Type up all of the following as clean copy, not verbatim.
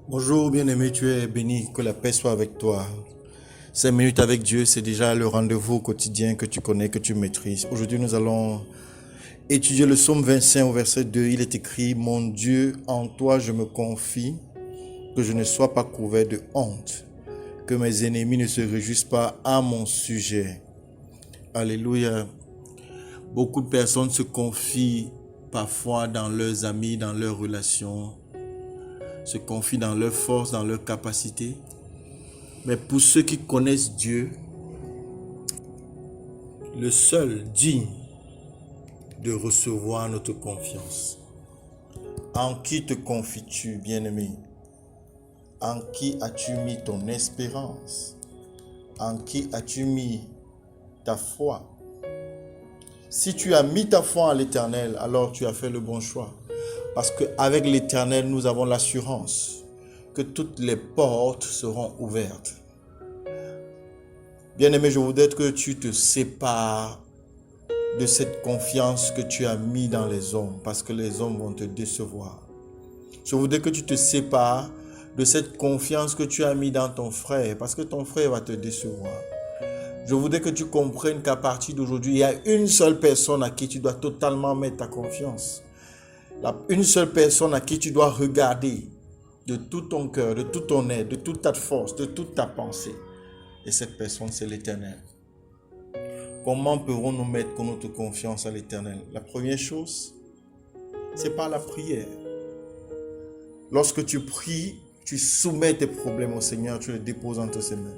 Bonjour bien-aimé, tu es béni, que la paix soit avec toi. 5 minutes avec Dieu, c'est déjà le rendez-vous quotidien que tu connais, que tu maîtrises. Aujourd'hui, nous allons étudier le psaume 25 au verset 2. Il est écrit: Mon Dieu, en toi je me confie, que je ne sois pas couvert de honte, que mes ennemis ne se réjouissent pas à mon sujet. Alléluia. Beaucoup de personnes se confient parfois dans leurs amis, dans leurs relations, se confient dans leurs forces, dans leurs capacités. Mais pour ceux qui connaissent Dieu, le seul digne de recevoir notre confiance. En qui te confies-tu, bien-aimé? En qui as-tu mis ton espérance? En qui as-tu mis ta foi? Si tu as mis ta foi en l'Éternel, alors tu as fait le bon choix. Parce qu'avec l'Éternel, nous avons l'assurance que toutes les portes seront ouvertes. Bien-aimé, je voudrais que tu te sépares de cette confiance que tu as mis dans les hommes, parce que les hommes vont te décevoir. Je voudrais que tu te sépares de cette confiance que tu as mis dans ton frère, parce que ton frère va te décevoir. Je voudrais que tu comprennes qu'à partir d'aujourd'hui, il y a une seule personne à qui tu dois totalement mettre ta confiance. Une seule personne à qui tu dois regarder de tout ton cœur, de tout ton être, de toute ta force, de toute ta pensée. Et cette personne, c'est l'Éternel. Comment pourrons-nous mettre notre confiance à l'Éternel? La première chose, c'est par la prière. Lorsque tu pries, tu soumets tes problèmes au Seigneur, tu les déposes entre ses mains.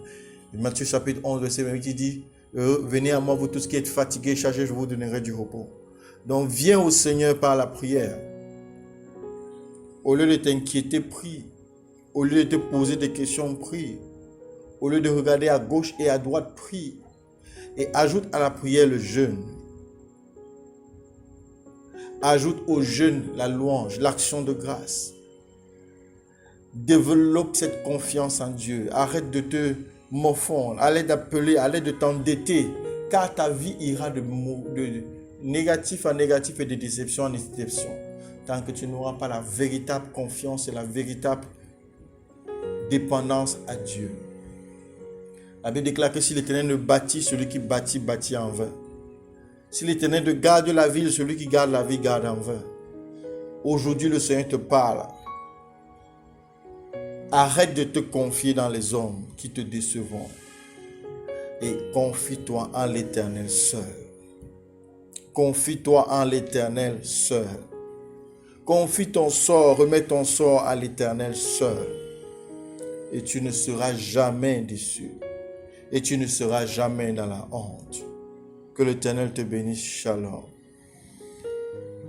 Matthieu chapitre 11, verset 28, il dit: venez à moi, vous tous qui êtes fatigués, chargés, je vous donnerai du repos. Donc viens au Seigneur par la prière. Au lieu de t'inquiéter, prie. Au lieu de te poser des questions, prie. Au lieu de regarder à gauche et à droite, prie. Et ajoute à la prière le jeûne. Ajoute au jeûne la louange, l'action de grâce. Développe cette confiance en Dieu. Arrête de te morfondre, arrête d'appeler, arrête de t'endetter, car ta vie ira de négatif en négatif et de déception en déception, tant que tu n'auras pas la véritable confiance et la véritable dépendance à Dieu. La Bible déclare que si l'Éternel ne bâtit, celui qui bâtit, bâtit en vain. Si l'Éternel ne garde la ville, celui qui garde la ville, garde en vain. Aujourd'hui, le Seigneur te parle. Arrête de te confier dans les hommes qui te décevront et confie-toi en l'Éternel seul. Confie-toi en l'Éternel seul. Confie ton sort, remets ton sort à l'Éternel seul. Et tu ne seras jamais déçu. Et tu ne seras jamais dans la honte. Que l'Éternel te bénisse. Shalom.